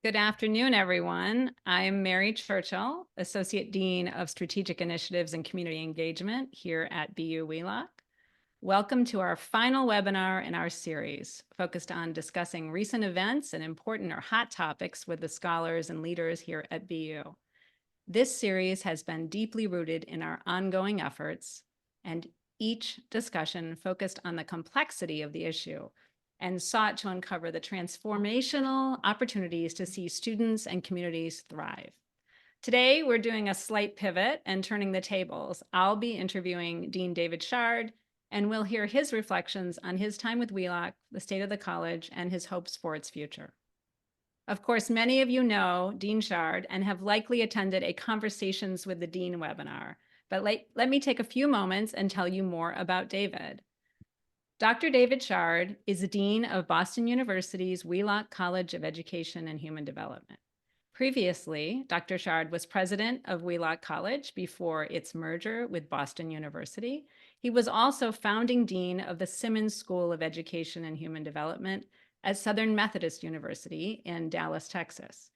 Good afternoon, everyone. I'm Mary Churchill, Associate Dean of Strategic Initiatives and Community Engagement here at BU Wheelock. Welcome to our final webinar in our series, focused on discussing recent events and important or hot topics with the scholars and leaders here at BU. This series has been deeply rooted in our ongoing efforts, and each discussion focused on the complexity of the issue and sought to uncover the transformational opportunities to see students and communities thrive. Today, we're doing a slight pivot and turning the tables. I'll be interviewing Dean David Chard, and we'll hear his reflections on his time with Wheelock, the state of the college, and his hopes for its future. Of course, many of you know Dean Chard and have likely attended a Conversations with the Dean webinar, but let me take a few moments and tell you more about David. Dr. David Chard is the Dean of Boston University's Wheelock College of Education and Human Development. Previously, Dr. Chard was president of Wheelock College before its merger with Boston University. He was also founding dean of the Simmons School of Education and Human Development at Southern Methodist University in Dallas, Texas.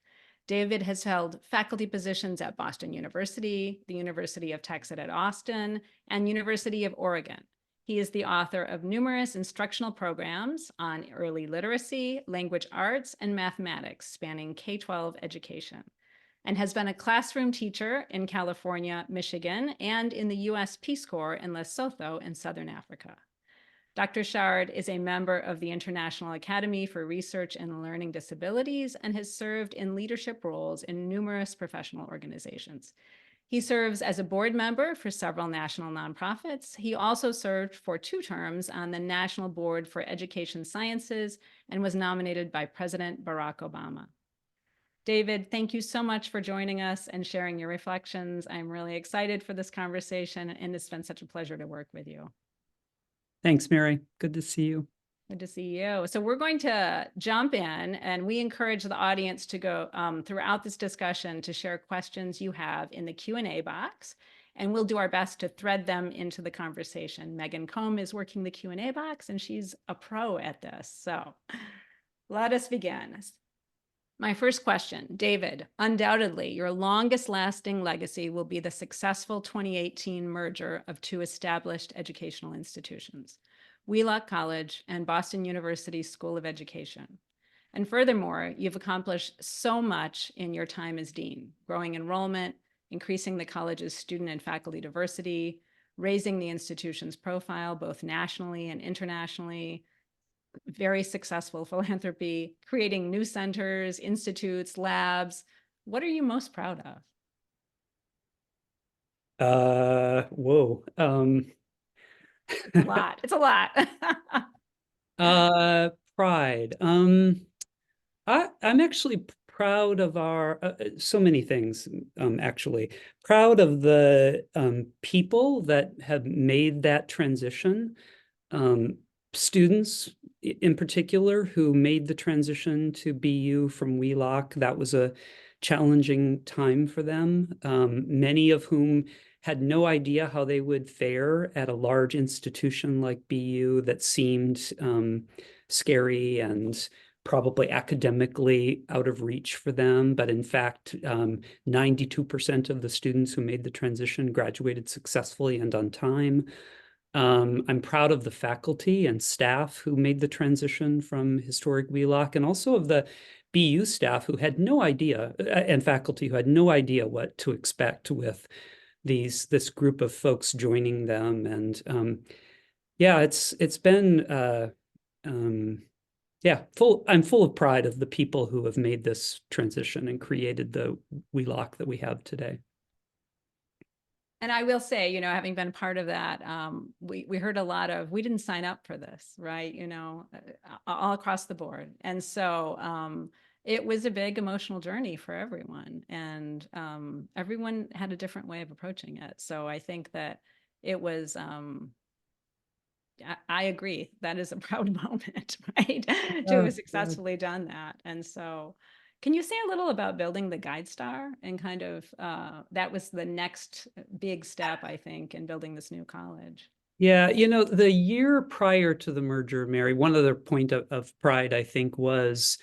David has held faculty positions at Boston University, the University of Texas at Austin, and University of Oregon. He is the author of numerous instructional programs on early literacy, language arts, and mathematics spanning K-12 education, and has been a classroom teacher in California, Michigan, and in the U.S. Peace Corps in Lesotho in Southern Africa. Dr. Chard is a member of the International Academy for Research and Learning Disabilities and has served in leadership roles in numerous professional organizations. He serves as a board member for several national nonprofits. He also served for 2 terms on the National Board for Education Sciences and was nominated by President Barack Obama. David, thank you so much for joining us and sharing your reflections. I'm really excited for this conversation, and it's been such a pleasure to work with you. Thanks, Mary. Good to see you. Good to see you. So we're going to jump in, and we encourage the audience to go throughout this discussion to share questions you have in the Q&A box, and we'll do our best to thread them into the conversation. Megan Combe is working the Q&A box, and she's a pro at this. So let us begin. My first question, David, undoubtedly your longest lasting legacy will be the successful 2018 merger of 2 established educational institutions, Wheelock College and Boston University School of Education. And furthermore, you've accomplished so much in your time as dean, growing enrollment, increasing the college's student and faculty diversity, raising the institution's profile both nationally and internationally, very successful philanthropy, creating new centers, institutes, labs. What are you most proud of? Whoa. It's a lot. It's a lot. Pride. I'm actually proud of our so many things, actually. Proud of the people that have made that transition. Students in particular who made the transition to BU from Wheelock. That was a challenging time for them, many of whom had no idea how they would fare at a large institution like BU that seemed scary and probably academically out of reach for them. But in fact, 92% of the students who made the transition graduated successfully and on time. I'm proud of the faculty and staff who made the transition from historic Wheelock, and also of the BU staff who had no idea, and faculty who had no idea what to expect with this group of folks joining them. And yeah, it's been I'm full of pride of the people who have made this transition and created the Wheelock that we have today. And I will say, you know, having been part of that, we heard a lot of, we didn't sign up for this, right? You know, all across the board. And so it was a big emotional journey for everyone. And everyone had a different way of approaching it. So I think that it was, I agree, that is a proud moment, right? To have successfully done that. And so can you say a little about building the GuideStar and kind of that was the next big step, I think, in building this new college? Yeah, you know, the year prior to the merger, Mary, one other point of pride, I think, was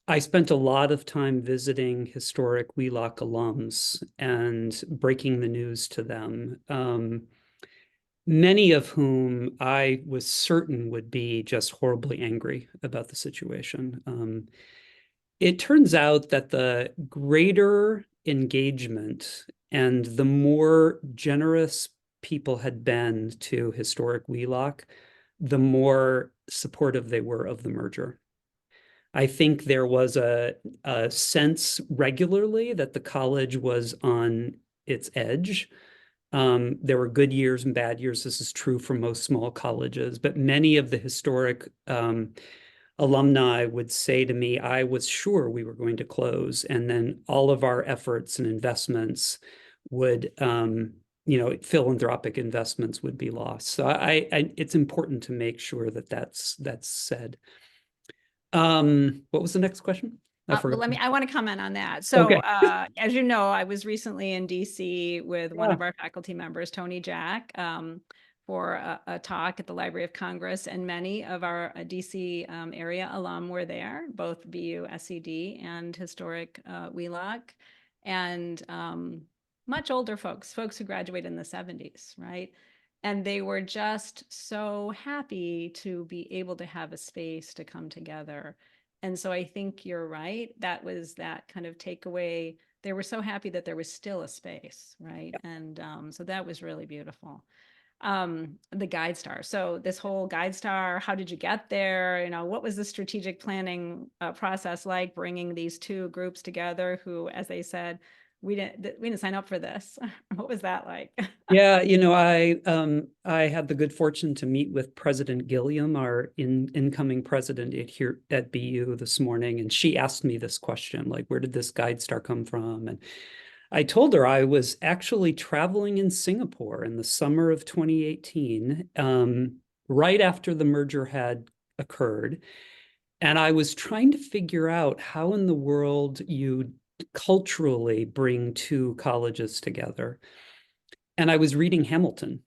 I spent a lot of time visiting historic Wheelock alums and breaking the news to them. Many of whom I was certain would be just horribly angry about the situation. It turns out that the greater engagement and the more generous people had been to historic Wheelock, the more supportive they were of the merger. I think there was a sense regularly that the college was on its edge. There were good years and bad years. This is true for most small colleges, but many of the historic alumni would say to me, I was sure we were going to close, and then all of our efforts and investments would, philanthropic investments would be lost. So it's important to make sure that that's said. What was the next question? I forgot. I want to comment on that. Okay. So, as you know, I was recently in DC with one Yeah. of our faculty members, Tony Jack, for a talk at the Library of Congress, and many of our DC area alum were there, both BU SED and historic Wheelock, and much older folks who graduated in the 70s, right? And they were just so happy to be able to have a space to come together. And so I think you're right. That was that kind of takeaway. They were so happy that there was still a space, right? And so that was really beautiful. The Guide Star. So this whole Guide Star, how did you get there? You know, what was the strategic planning process like, bringing these two groups together who, as they said, we didn't sign up for this. What was that like? Yeah, I had the good fortune to meet with President Gilliam, our incoming president here at BU this morning, and she asked me this question, like, where did this Guide Star come from? And I told her I was actually traveling in Singapore in the summer of 2018, right after the merger had occurred. And I was trying to figure out how in the world you culturally bring two colleges together. And I was reading Hamilton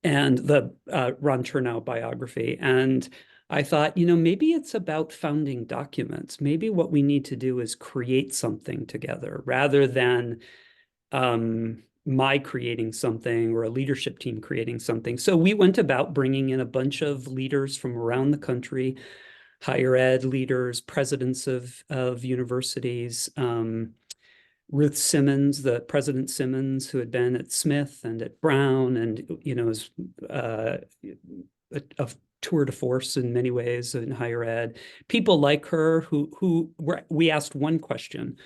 and the Ron Chernow biography. And I thought, maybe it's about founding documents. Maybe what we need to do is create something together rather than my creating something or a leadership team creating something. So we went about bringing in a bunch of leaders from around the country, higher ed leaders, presidents of universities, Ruth Simmons, the President Simmons, who had been at Smith and at Brown, and is a tour de force in many ways in higher ed. People like her we asked one question,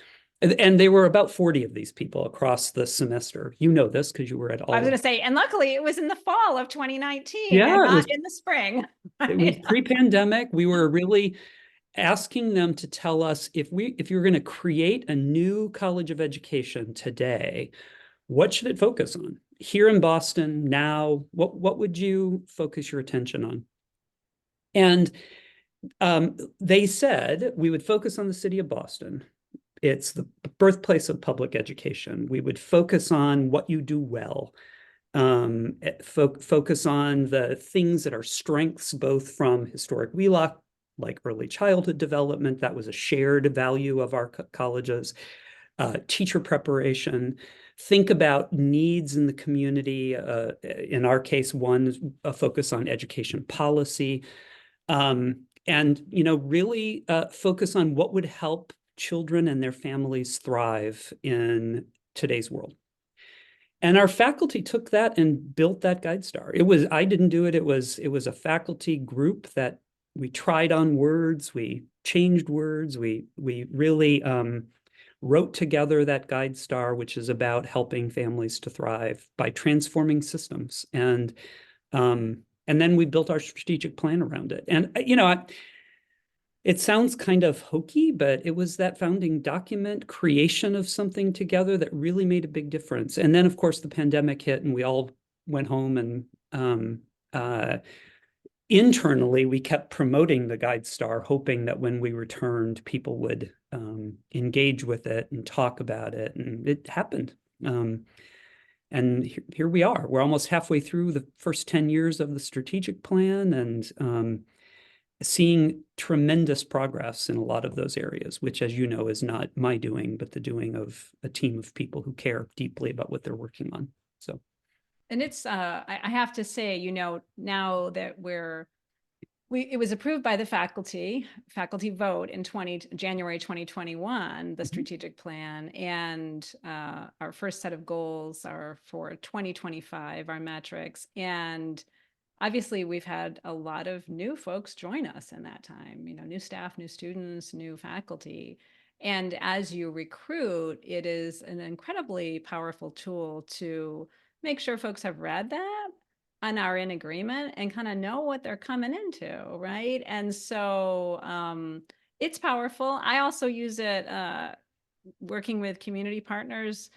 and there were about 40 of these people across the semester. You know this because you were at all. I was going to say, and luckily it was in the fall of 2019 Yeah, and not in the spring. It was pre-pandemic. We were really asking them to tell us if you're going to create a new college of education today, what should it focus on? Here in Boston now, what would you focus your attention on? And they said we would focus on the city of Boston. It's the birthplace of public education. We would focus on what you do well. Focus on the things that are strengths, both from historic Wheelock, like early childhood development. That was a shared value of our colleges. Teacher preparation. Think about needs in the community. In our case, one, a focus on education policy. And really focus on what would help children and their families thrive in today's world. And our faculty took that and built that Guide Star. I didn't do it. It was a faculty group that we tried on words, we changed words, we really wrote together that Guide Star, which is about helping families to thrive by transforming systems. And then we built our strategic plan around it. And it sounds kind of hokey, but it was that founding document creation of something together that really made a big difference. And then, of course, the pandemic hit and we all went home, and internally, we kept promoting the Guide Star, hoping that when we returned, people would engage with it and talk about it. And it happened. And here we are. We're almost halfway through the first 10 years of the strategic plan. And seeing tremendous progress in a lot of those areas, which, as you know, is not my doing, but the doing of a team of people who care deeply about what they're working on. So, And it's, I have to say, now that it was approved by the faculty vote in January 2021, the strategic plan, and our first set of goals are for 2025, our metrics. And obviously we've had a lot of new folks join us in that time, new staff, new students, new faculty. And as you recruit, it is an incredibly powerful tool to make sure folks have read that and are in agreement and kind of know what they're coming into, right? And so it's powerful. I also use it working with community partners,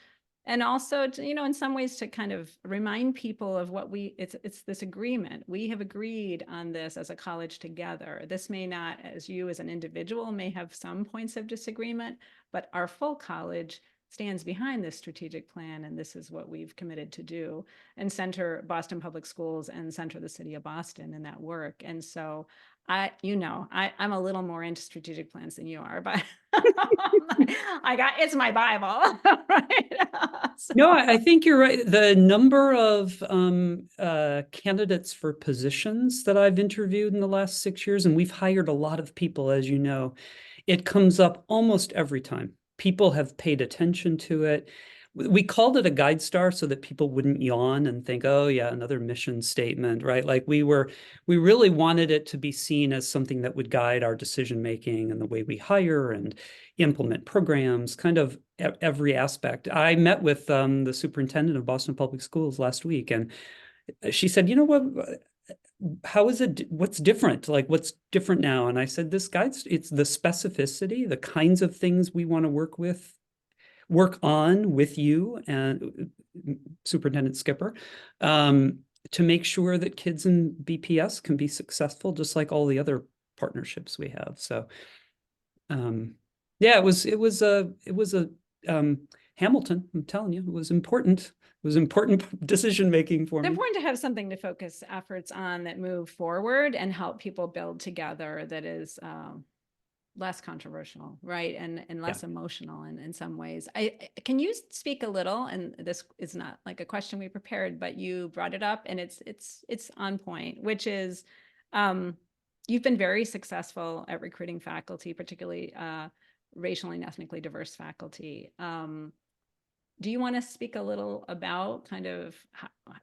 and also to, in some ways to kind of remind people of what it's this agreement. We have agreed on this as a college together. This may not, as you as an individual may have some points of disagreement, but our full college stands behind this strategic plan, and this is what we've committed to do, and center Boston Public Schools and center the city of Boston in that work. And so I'm a little more into strategic plans than you are, but it's my Bible, right? no, I think you're right. The number of candidates for positions that I've interviewed in the last 6 years, and we've hired a lot of people, as you know, it comes up almost every time. People have paid attention to it. We called it a guide star so that people wouldn't yawn and think, oh yeah, another mission statement, right? Like we really wanted it to be seen as something that would guide our decision making and the way we hire and implement programs, kind of every aspect. I met with the superintendent of Boston Public Schools last week, and she said, you know what? How is it? What's different? Like, what's different now? And I said, this guides, it's the specificity, the kinds of things we want to work on with you and Superintendent Skipper, to make sure that kids in BPS can be successful, just like all the other partnerships we have. So, yeah, it was a Hamilton. I'm telling you, it was important. It was important decision making for It's me. important to have something to focus efforts on that move forward and help people build together, that is less controversial, right? And less emotional in some ways. Can you speak a little, and this is not like a question we prepared, but you brought it up and it's on point, which is you've been very successful at recruiting faculty, particularly racially and ethnically diverse faculty. Do you want to speak a little about kind of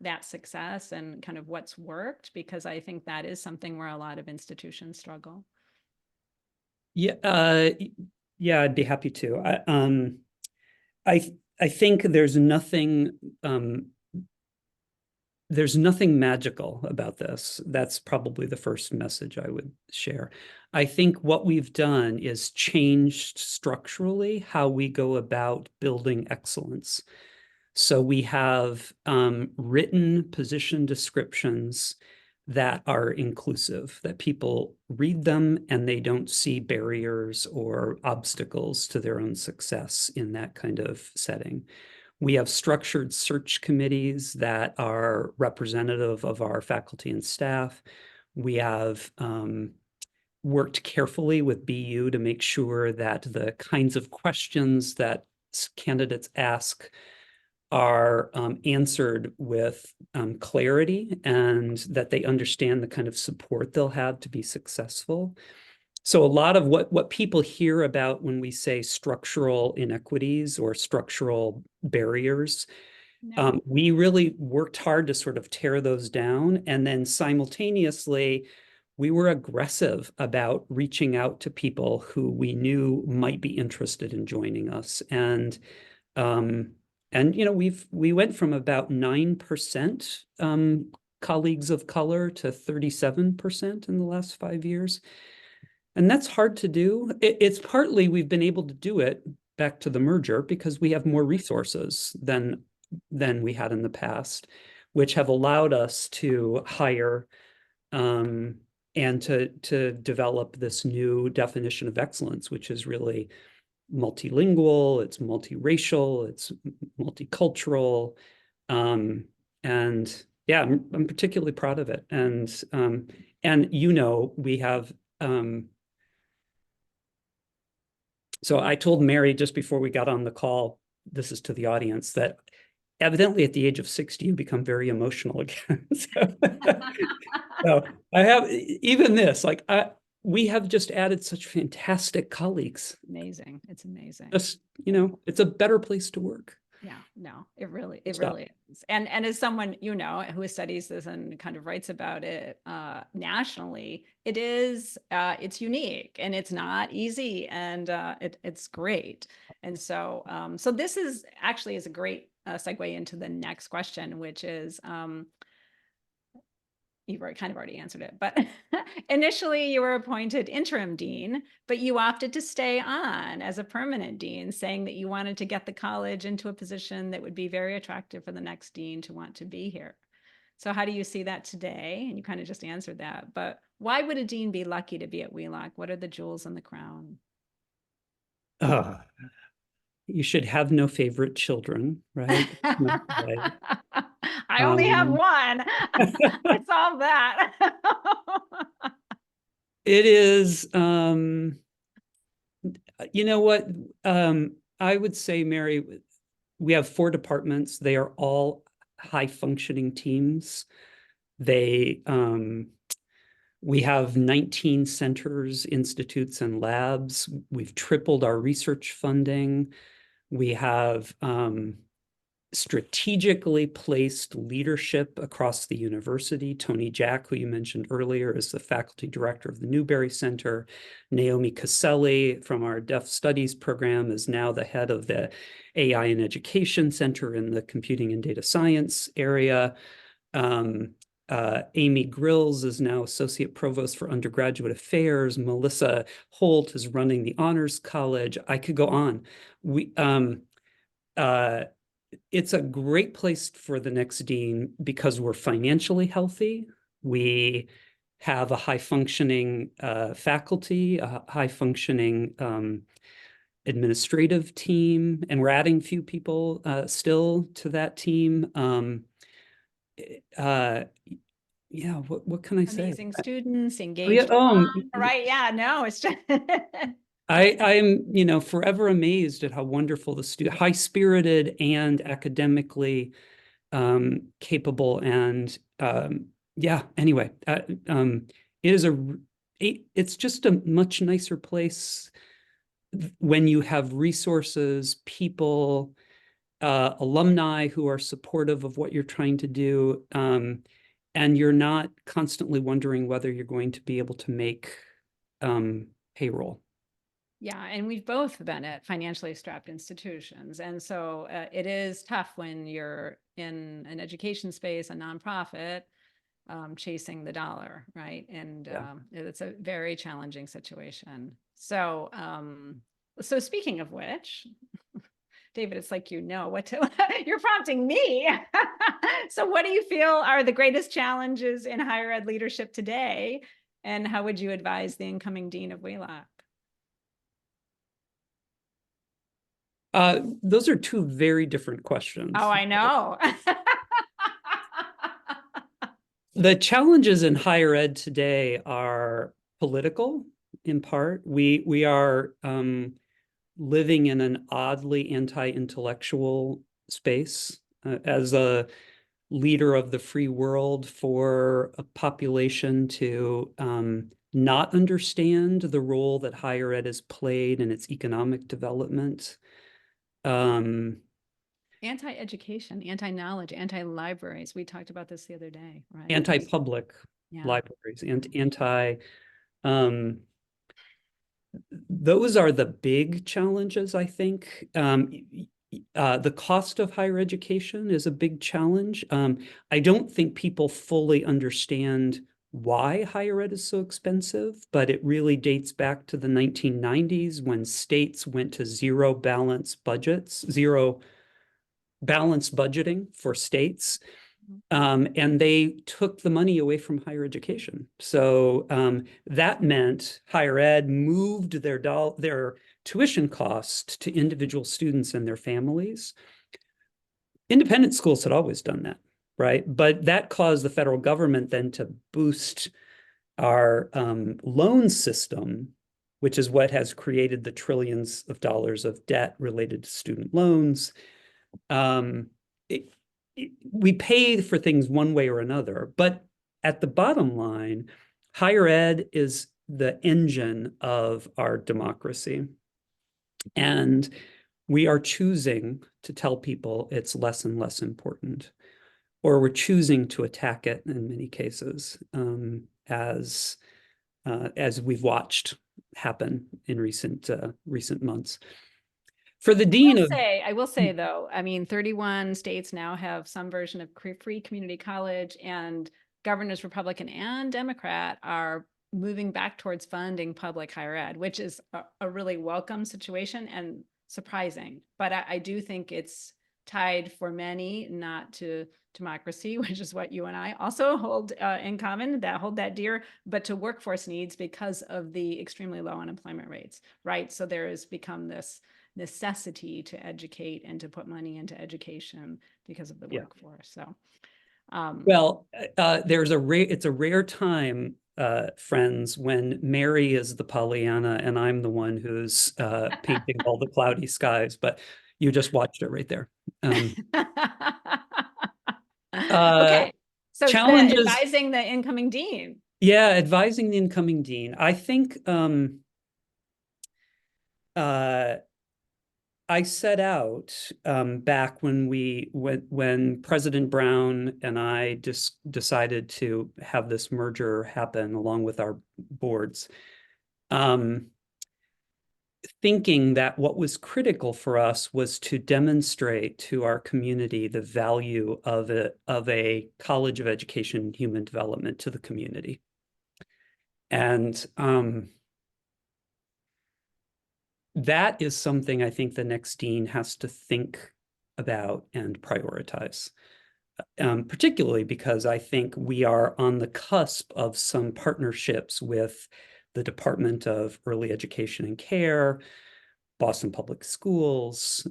that success and kind of what's worked? Because I think that is something where a lot of institutions struggle. Yeah, yeah, I'd be happy to. I think there's nothing magical about this. That's probably the first message I would share. I think what we've done is changed structurally how we go about building excellence. So we have written position descriptions that are inclusive, that people read them and they don't see barriers or obstacles to their own success in that kind of setting. We have structured search committees that are representative of our faculty and staff. We have worked carefully with BU to make sure that the kinds of questions that candidates ask are answered with clarity, and that they understand the kind of support they'll have to be successful. So a lot of what people hear about when we say structural inequities or structural barriers, we really worked hard to sort of tear those down. And then simultaneously, we were aggressive about reaching out to people who we knew might be interested in joining us. And we went from about 9% colleagues of color to 37% in the last 5 years. And that's hard to do. It's partly we've been able to do it, back to the merger, because we have more resources than we had in the past, which have allowed us to hire and to develop this new definition of excellence, which is really multilingual, it's multiracial, it's multicultural. And yeah, I'm particularly proud of it. And we have so I told Mary just before we got on the call, this is to the audience, that evidently at the age of 60, you become very emotional again. So I have even this, like we have just added such fantastic colleagues. Amazing. It's amazing. Just, it's a better place to work. Yeah, no, it really is. And as someone, who studies this and kind of writes about it nationally, it's unique and it's not easy, and it's great. And so, so this is a great segue into the next question, which is, you've kind of already answered it, but initially you were appointed interim dean, but you opted to stay on as a permanent dean, saying that you wanted to get the college into a position that would be very attractive for the next dean to want to be here. So how do you see that today? And you kind of just answered that, but why would a dean be lucky to be at Wheelock? What are the jewels in the crown? You should have no favorite children, right? I only have one. I solved that. It is, you know what? I would say, Mary, we have 4 departments. They are all high functioning teams. We have 19 centers, institutes, and labs. We've tripled our research funding. We have strategically placed leadership across the university. Tony Jack, who you mentioned earlier, is the faculty director of the Newberry Center. Naomi Caselli from our Deaf Studies program is now the head of the AI and Education Center in the Computing and Data Science area. Amy Grills is now Associate Provost for Undergraduate Affairs. Melissa Holt is running the Honors College. I could go on. It's a great place for the next dean because we're financially healthy. We have a high-functioning faculty, a high-functioning administrative team, and we're adding a few people still to that team. Yeah, what can I say? Amazing students, engaged, right? Yeah, no, it's just I'm, forever amazed at how wonderful the high-spirited and academically capable, and yeah. Anyway, it's just a much nicer place when you have resources, people, alumni who are supportive of what you're trying to do, and you're not constantly wondering whether you're going to be able to make payroll. Yeah, and we've both been at financially strapped institutions. And so it is tough when you're in an education space, a nonprofit, chasing the dollar, right? And it's a very challenging situation. So, so speaking of which, David, it's like, what to, you're prompting me. So what do you feel are the greatest challenges in higher ed leadership today? And how would you advise the incoming dean of Wheelock? Those are 2 very different questions. Oh, I know. The challenges in higher ed today are political, in part. We are living in an oddly anti-intellectual space. As a leader of the free world, for a population to not understand the role that higher ed has played in its economic development. Anti-education, anti-knowledge, anti-libraries. We talked about this the other day, right? Anti-public libraries, and those are the big challenges, I think. The cost of higher education is a big challenge. I don't think people fully understand why higher ed is so expensive, but it really dates back to the 1990s when states went to zero balanced budgeting for states. And they took the money away from higher education. So that meant higher ed moved their tuition cost to individual students and their families. Independent schools had always done that, right? But that caused the federal government then to boost our loan system, which is what has created the trillions of dollars of debt related to student loans. Um, it, we pay for things one way or another, but at the bottom line, higher ed is the engine of our democracy. And we are choosing to tell people it's less and less important, or we're choosing to attack it in many cases, as we've watched happen in recent months. For the dean of I will say though, I mean, 31 states now have some version of free community college, and governors, Republican and Democrat, are moving back towards funding public higher ed, which is a really welcome situation and surprising. But I do think it's tied for many not to democracy, which is what you and I also hold in common, that hold that dear, but to workforce needs because of the extremely low unemployment rates, right? So there has become this necessity to educate and to put money into education because of the workforce. So, well, it's a rare time, friends, when Mary is the Pollyanna and I'm the one who's painting all the cloudy skies. But you just watched it right there. okay, so Challenges. advising the incoming dean. Yeah, advising the incoming dean. I think I set out back when President Brown and I just decided to have this merger happen along with our boards, thinking that what was critical for us was to demonstrate to our community the value of a college of education and human development to the community. And that is something I think the next dean has to think about and prioritize, particularly because I think we are on the cusp of some partnerships with the Department of Early Education and Care, Boston Public Schools,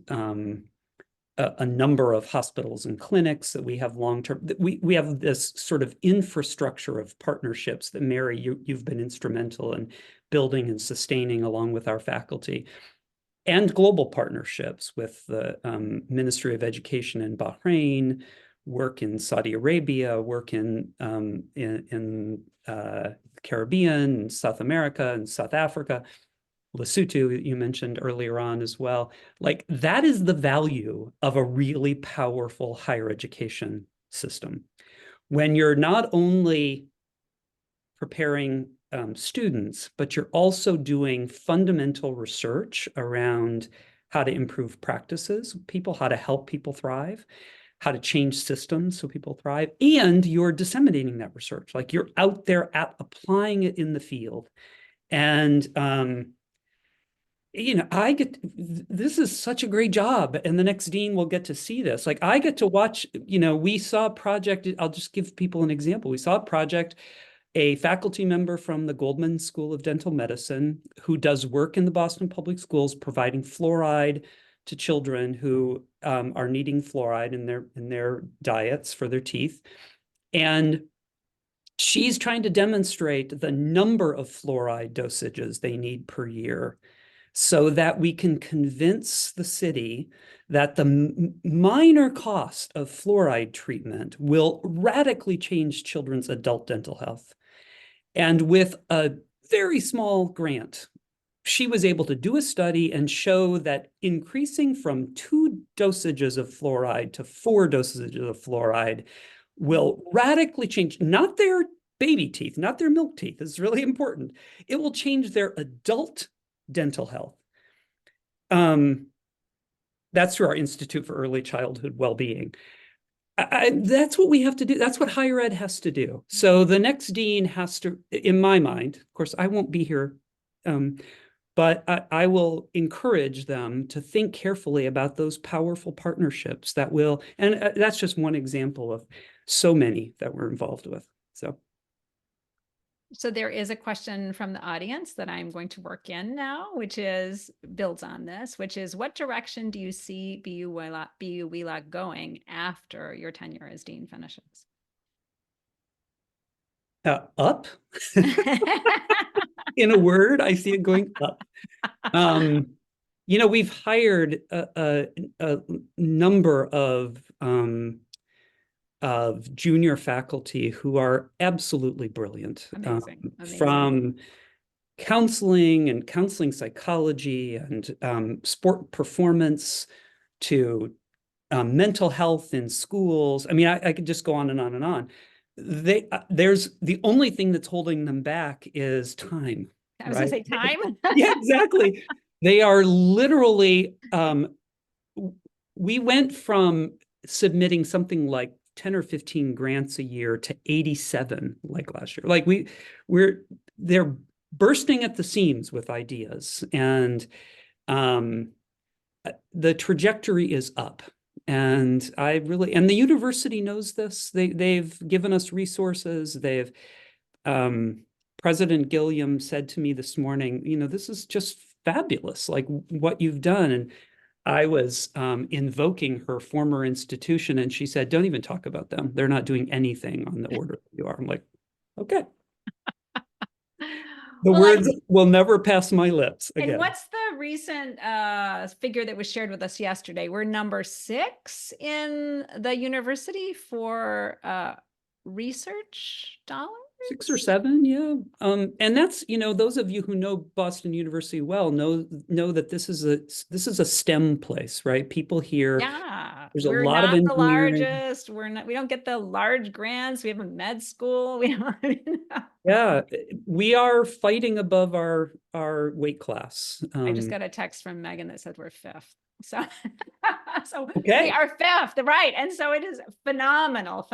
a number of hospitals and clinics that we have long-term. We have this sort of infrastructure of partnerships that, Mary, you've been instrumental in building and sustaining along with our faculty, and global partnerships with the Ministry of Education in Bahrain, work in Saudi Arabia, work in Caribbean, South America, and South Africa. Lesotho, you mentioned earlier on as well. Like, that is the value of a really powerful higher education system. When you're not only preparing students, but you're also doing fundamental research around how to improve practices, people, how to help people thrive, how to change systems so people thrive, and you're disseminating that research. Like, you're out there applying it in the field. And this is such a great job, and the next dean will get to see this. Like, I get to watch, we saw a project. I'll just give people an example. We saw a project, a faculty member from the Goldman School of Dental Medicine who does work in the Boston Public Schools, providing fluoride to children who are needing fluoride in their diets for their teeth. And she's trying to demonstrate the number of fluoride dosages they need per year, so that we can convince the city that the minor cost of fluoride treatment will radically change children's adult dental health. And with a very small grant, she was able to do a study and show that increasing from 2 dosages of fluoride to 4 dosages of fluoride will radically change, not their baby teeth, not their milk teeth. This is really important. It will change their adult dental health. That's through our Institute for Early Childhood Wellbeing. That's what we have to do. That's what higher ed has to do. So the next dean has to, in my mind, of course, I won't be here, but I will encourage them to think carefully about those powerful partnerships that will, and that's just one example of so many that we're involved with. So there is a question from the audience that I'm going to work in now, which builds on this, which is, what direction do you see BU Wheelock going after your tenure as dean finishes? Up, in a word, I see it going up. We've hired a number of junior faculty who are absolutely brilliant, Amazing, amazing. from counseling and counseling psychology and sport performance to mental health in schools. I mean, I could just go on and on and on. There's the only thing that's holding them back is time, I was gonna right? say time. Yeah, exactly. They are literally, we went from submitting something like 10 or 15 grants a year to 87 like last year. Like they're bursting at the seams with ideas, and the trajectory is up. And the university knows this. They've given us resources. President Gilliam said to me this morning, this is just fabulous, like what you've done. And I was invoking her former institution, and she said, don't even talk about them. They're not doing anything on the order that you are. I'm like, okay. The Well, words will never pass my lips again. And what's the recent figure that was shared with us yesterday? We're number 6 in the university for research dollars. 6 or 7, yeah. And that's, those of you who know Boston University well know that this is a STEM place, right? People here. Yeah, there's a we're lot of not the engineering. largest. We don't get the large grants. We have a med school. We don't. Yeah, we are fighting above our weight class. I just got a text from Megan that said we're 5th. So, okay. We are 5th, right? And so it is phenomenal.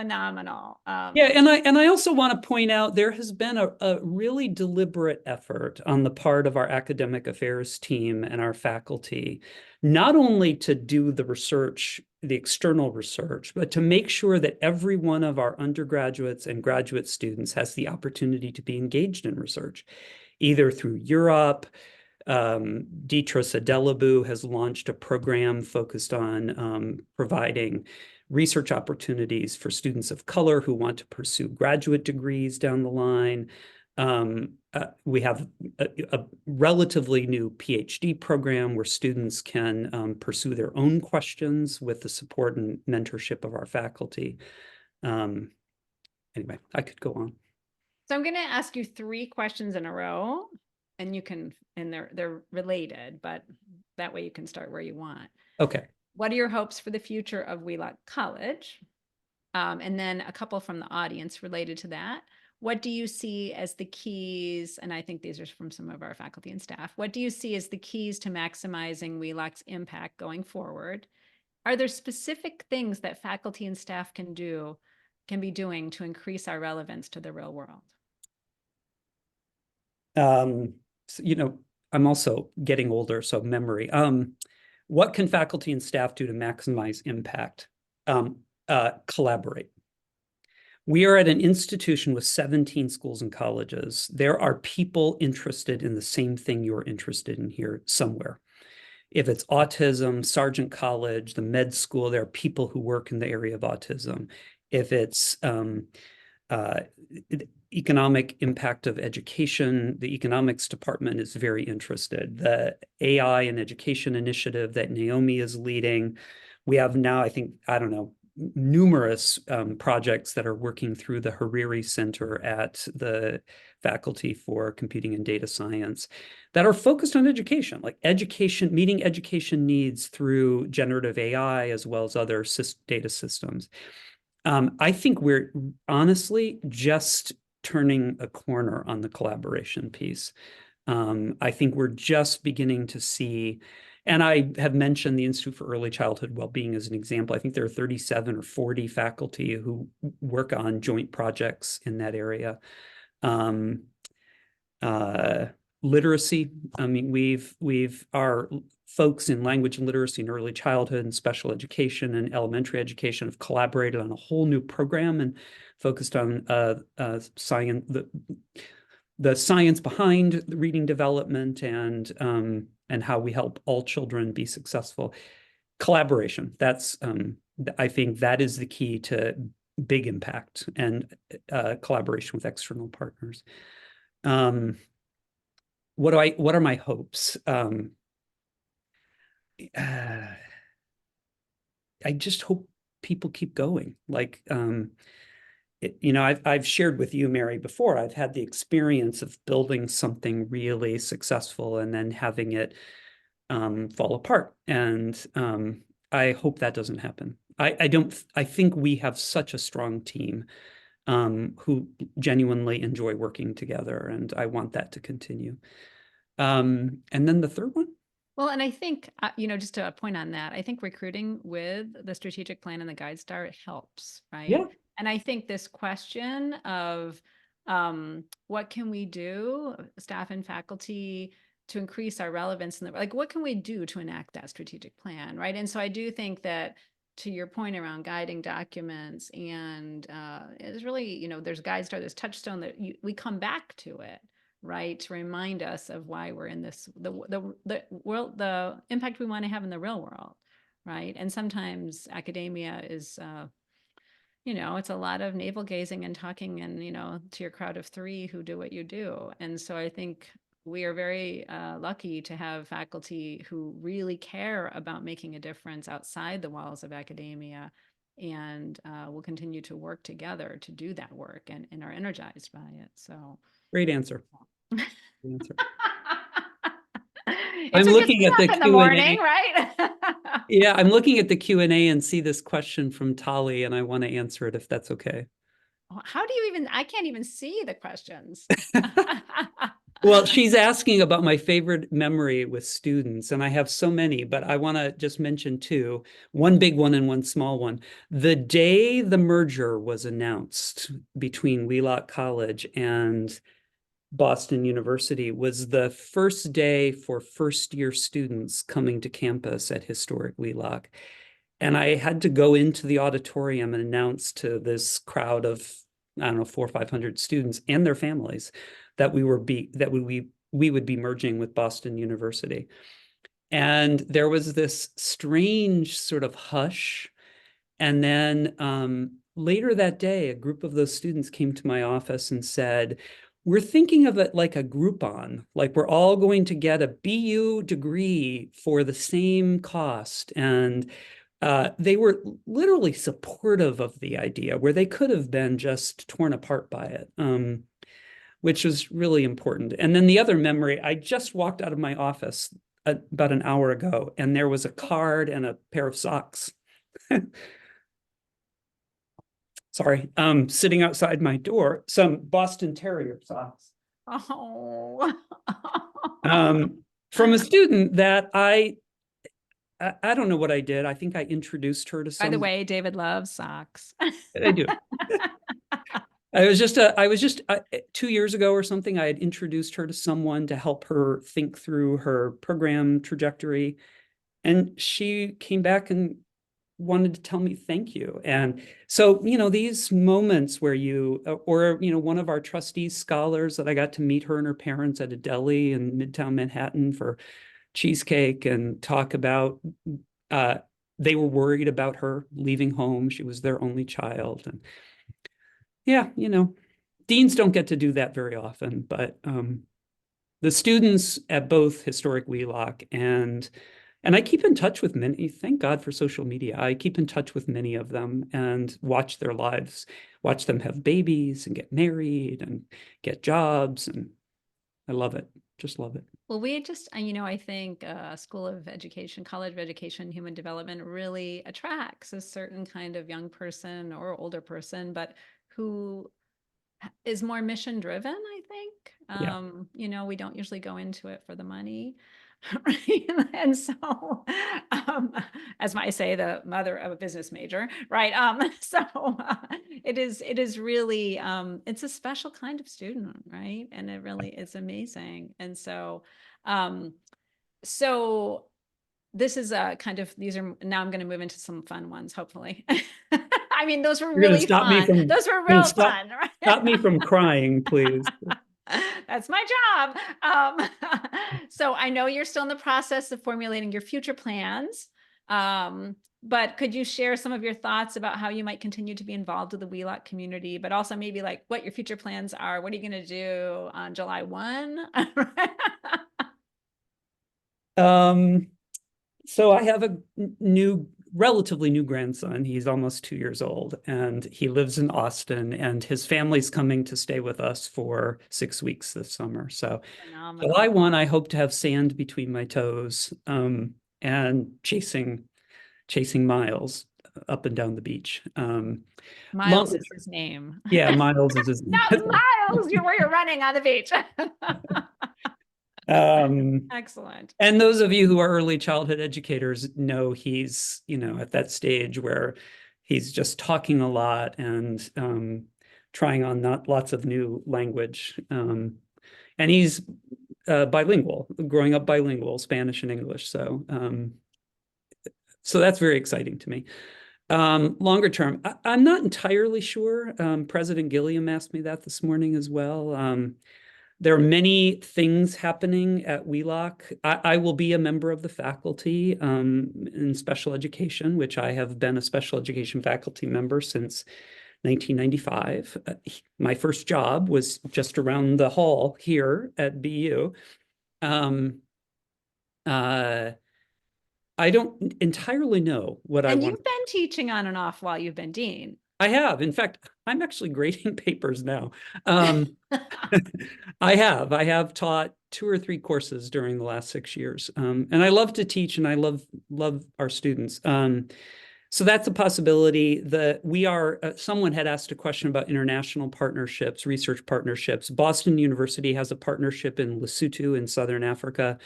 Yeah, and I also want to point out there has been a really deliberate effort on the part of our academic affairs team and our faculty, not only to do the research, the external research, but to make sure that every one of our undergraduates and graduate students has the opportunity to be engaged in research, either through Europe. Deetris Adelabou has launched a program focused on providing research opportunities for students of color who want to pursue graduate degrees down the line. We have a relatively new PhD program where students can pursue their own questions with the support and mentorship of our faculty. Anyway, I could go on. So I'm going to ask you 3 questions in a row, and they're related, but that way you can start where you want. Okay. What are your hopes for the future of Wheelock College? And then a couple from the audience related to that. What do you see as the keys? And I think these are from some of our faculty and staff. What do you see as the keys to maximizing Wheelock's impact going forward? Are there specific things that faculty and staff can be doing to increase our relevance to the real world? I'm also getting older, so memory. What can faculty and staff do to maximize impact? Collaborate. We are at an institution with 17 schools and colleges. There are people interested in the same thing you're interested in here somewhere. If it's autism, Sargent College, the med school, there are people who work in the area of autism. If it's economic impact of education, the economics department is very interested. The AI and education initiative that Naomi is leading, we have now, numerous projects that are working through the Hariri Center at the Faculty for Computing and Data Science that are focused on education, like meeting education needs through generative AI as well as other data systems. I think we're honestly just turning a corner on the collaboration piece. I think we're just beginning to see, and I have mentioned the Institute for Early Childhood Wellbeing as an example. I think there are 37 or 40 faculty who work on joint projects in that area. Literacy. I mean, our folks in language literacy and early childhood and special education and elementary education have collaborated on a whole new program and focused on science, the science behind reading development and how we help all children be successful. Collaboration. I think that is the key to big impact and collaboration with external partners. What are my hopes? I just hope people keep going. Like, I've shared with you, Mary, before. I've had the experience of building something really successful and then having it fall apart. And I hope that doesn't happen. I think we have such a strong team who genuinely enjoy working together, and I want that to continue. And then the third one? Well, and I think, just to point on that, I think recruiting with the strategic plan and the Guide Star, it helps, right? Yeah. And I think this question of what can we do, staff and faculty, to increase our relevance in like, what can we do to enact that strategic plan, right? And so I do think that, to your point around guiding documents, and it's really, there's Guide Star, there's Touchstone, that we come back to it, right, to remind us of why we're in this, the world, the impact we want to have in the real world, right? And sometimes academia is it's a lot of navel gazing and talking, and to your crowd of three who do what you do. And so I think we are very lucky to have faculty who really care about making a difference outside the walls of academia, and will continue to work together to do that work, and are energized by it. So Great answer. Great answer. It I'm took looking us at the up in the Q&A. morning, right? Yeah, I'm looking at the Q&A and see this question from Tali, and I want to answer it if that's okay. How do you even, I can't even see the questions. Well, she's asking about my favorite memory with students, and I have so many, but I want to just mention two, one big one and one small one. The day the merger was announced between Wheelock College and Boston University was the first day for first-year students coming to campus at historic Wheelock. And I had to go into the auditorium and announce to this crowd of, I don't know, 400 or 500 students and their families that we would be merging with Boston University. And there was this strange sort of hush. And then later that day, a group of those students came to my office and said, we're thinking of it like a Groupon, like we're all going to get a BU degree for the same cost. And they were literally supportive of the idea, where they could have been just torn apart by it, which was really important. And then the other memory, I just walked out of my office about an hour ago, and there was a card and a pair of socks. Sorry, sitting outside my door, some Boston Terrier socks. Oh. From a student that I don't know what I did. I think I introduced her to By the way, David loves socks. I do. I was just 2 years ago or something, I had introduced her to someone to help her think through her program trajectory. And she came back and wanted to tell me thank you. And so, these moments where one of our trustees scholars that I got to meet her and her parents at a deli in Midtown Manhattan for cheesecake and talk about, they were worried about her leaving home. She was their only child. And yeah, deans don't get to do that very often, but the students at both Historic Wheelock and I keep in touch with many, thank God for social media. I keep in touch with many of them and watch their lives, watch them have babies and get married and get jobs. And I love it, just love it. Well, we just, I think School of Education, College of Education, Human Development really attracts a certain kind of young person or older person, but who is more mission driven, I think. Yeah. We don't usually go into it for the money. Right? And so, as I say, the mother of a business major, right? It is really, it's a special kind of student, right? And it really is amazing. And so, so this is a kind of, now I'm going to move into some fun ones, hopefully. I mean, those were really fun. Those were real fun, right? Stop me from crying, please. That's my job. So I know you're still in the process of formulating your future plans. But could you share some of your thoughts about how you might continue to be involved with the Wheelock community, but also maybe like what your future plans are? What are you going to do on July 1? Um, so I have a relatively new grandson. He's almost 2 years old, and he lives in Austin, and his family's coming to stay with us for 6 weeks this summer. So July Phenomenal. 1, I hope to have sand between my toes, and chasing Miles up and down the beach. Miles Longer is his name. Yeah, Miles is his name. That Miles, you're where you're running on the beach. Um, Excellent. and those of you who are early childhood educators know he's, at that stage where he's just talking a lot and trying on not lots of new language. And he's bilingual, growing up bilingual, Spanish and English. So that's very exciting to me. Longer term, I'm not entirely sure. President Gilliam asked me that this morning as well. There are many things happening at Wheelock. I will be a member of the faculty in special education, which I have been a special education faculty member since 1995. My first job was just around the hall here at BU. Uh, I don't entirely know what I And want. you've been teaching on and off while you've been dean. I have. In fact, I'm actually grading papers now. Um, I have taught 2 or 3 courses during the last 6 years, and I love to teach, and I love our students. So that's a possibility. Someone had asked a question about international partnerships, research partnerships. Boston University has a partnership in Lesotho in Southern Africa.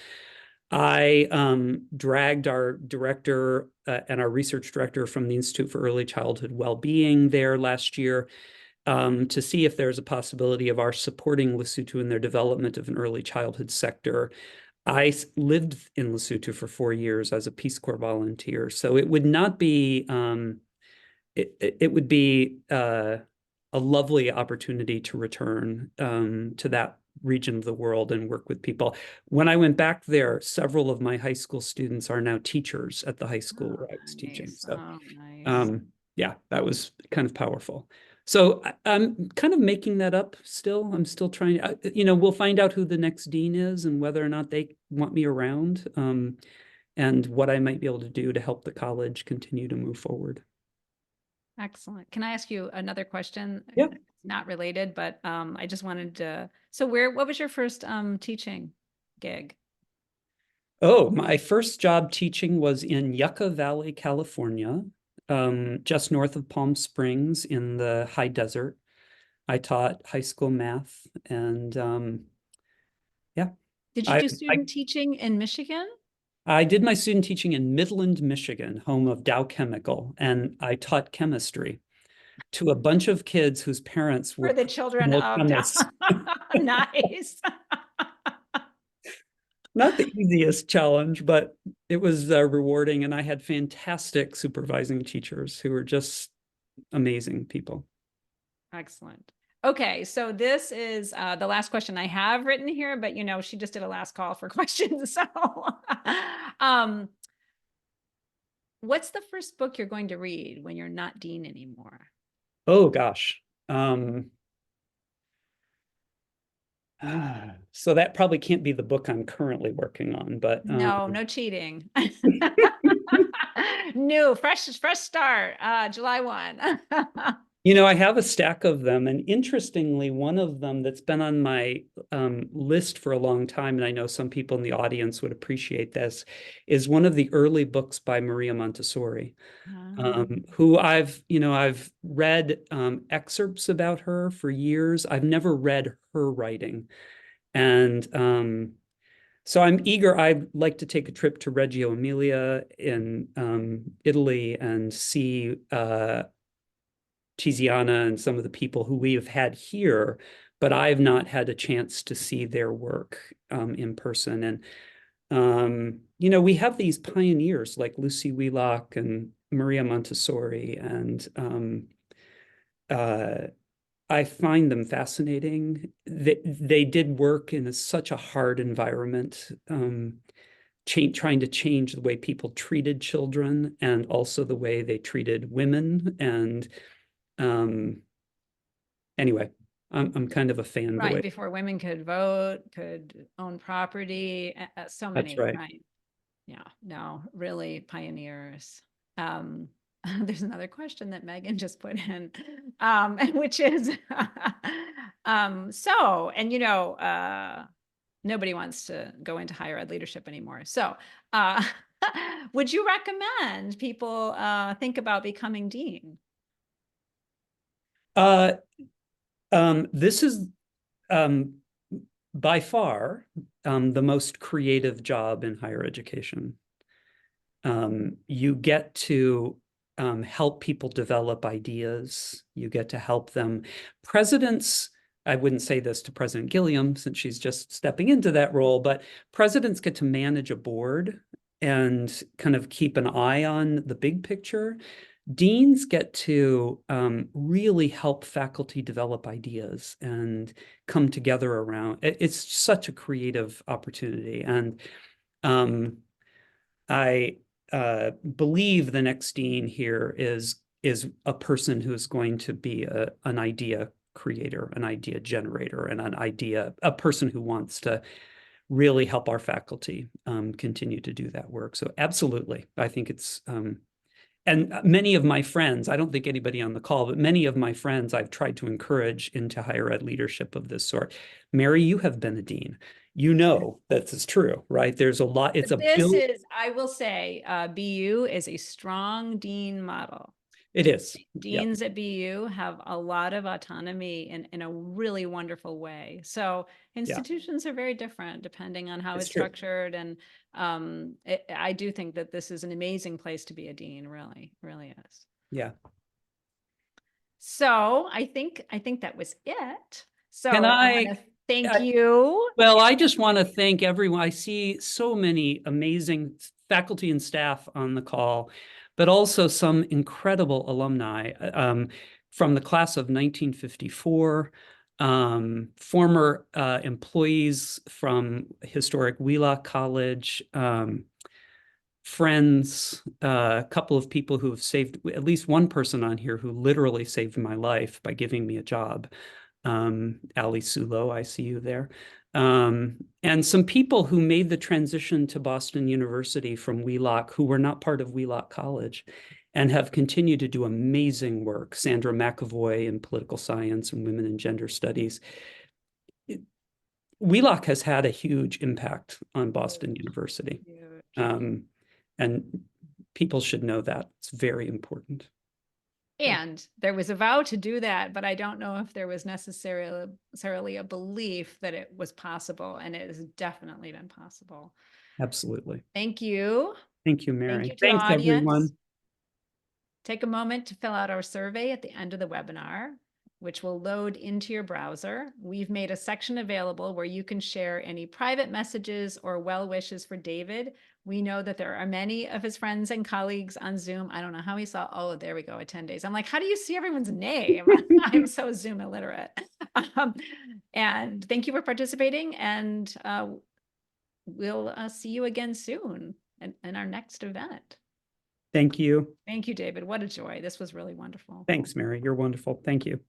I dragged our director and our research director from the Institute for Early Childhood Wellbeing there last year to see if there's a possibility of our supporting Lesotho in their development of an early childhood sector. I lived in Lesotho for 4 years as a Peace Corps volunteer, so it would not be it would be a lovely opportunity to return to that region of the world and work with people. When I went back there, several of my high school students are now teachers at the high school Oh, where I was teaching. nice. So, Oh, nice. yeah, that was kind of powerful. So I'm kind of making that up still. I'm still trying, we'll find out who the next dean is and whether or not they want me around, and what I might be able to do to help the college continue to move forward. Excellent. Can I ask you another question? Yeah. Not related, but I just wanted to. So what was your first teaching gig? Oh, my first job teaching was in Yucca Valley, California, just north of Palm Springs in the high desert. I taught high school math, and yeah, Did you I, do I student teaching in Michigan? I did my student teaching in Midland, Michigan, home of Dow Chemical, and I taught chemistry to a bunch of kids whose parents For were the children professional of chemists. nice. Not the easiest challenge, but it was rewarding, and I had fantastic supervising teachers who were just amazing people. Excellent. Okay, so this is the last question I have written here, but she just did a last call for questions. So, what's the first book you're going to read when you're not dean anymore? Oh gosh. So that probably can't be the book I'm currently working on, but No cheating. New, fresh start, July 1. I have a stack of them, and interestingly, one of them that's been on my list for a long time, and I know some people in the audience would appreciate this, is one of the early books by Maria Montessori, who I've read excerpts about her for years. I've never read her writing, and so I'm eager. I'd like to take a trip to Reggio Emilia in Italy and see Tiziana and some of the people who we have had here, but I've not had a chance to see their work in person. And we have these pioneers like Lucy Wheelock and Maria Montessori, and I find them fascinating. They did work in such a hard environment. trying to change the way people treated children and also the way they treated women. And anyway, I'm kind of a Right, fanboy. before women could vote, could own property, so That's many, right. right? Yeah, no, really pioneers. Um, there's another question that Megan just put in, which is, and nobody wants to go into higher ed leadership anymore. So, would you recommend people think about becoming dean? Uh, this is um, by far the most creative job in higher education. You get to help people develop ideas. You get to help them. Presidents, I wouldn't say this to President Gilliam since she's just stepping into that role, but presidents get to manage a board and kind of keep an eye on the big picture. Deans get to really help faculty develop ideas and come together around. It's such a creative opportunity. And I believe the next dean here is a person who's going to be an idea creator, an idea generator, and a person who wants to really help our faculty continue to do that work. So absolutely, I think it's and many of my friends, I don't think anybody on the call, but many of my friends I've tried to encourage into higher ed leadership of this sort. Mary, you have been a dean. You know that is true, right? There's a lot, it's a This build. is, I will say, BU is a strong dean model. It is. Yeah. Deans at BU have a lot of autonomy in a really wonderful way. So Yeah. institutions are very different depending on how It's it's true. structured. And I do think that this is an amazing place to be a dean, really, really is. Yeah. So I think that was it. So Can I want to thank you. Well, I just want to thank everyone. I see so many amazing faculty and staff on the call, but also some incredible alumni from the class of 1954, former employees from historic Wheelock College, friends, a couple of people who have saved, at least one person on here who literally saved my life by giving me a job. Ali Sulo, I see you there. And some people who made the transition to Boston University from Wheelock, who were not part of Wheelock College and have continued to do amazing work. Sandra McAvoy in political science and women and gender studies. Wheelock has had a huge impact on Boston University. And people should know that. It's very important. And there was a vow to do that, but I don't know if there was necessarily a belief that it was possible, and it has definitely been possible. Absolutely. Thank you. Thank you, Mary. Thank you to Thanks, the audience. everyone. Take a moment to fill out our survey at the end of the webinar, which will load into your browser. We've made a section available where you can share any private messages or well wishes for David. We know that there are many of his friends and colleagues on Zoom. I don't know how he saw, oh, there we go, attendees. I'm like, how do you see everyone's name? I'm so Zoom illiterate. And thank you for participating, and we'll see you again soon in our next event. Thank you. Thank you, David. What a joy. This was really wonderful. Thanks, Mary. You're wonderful. Thank you.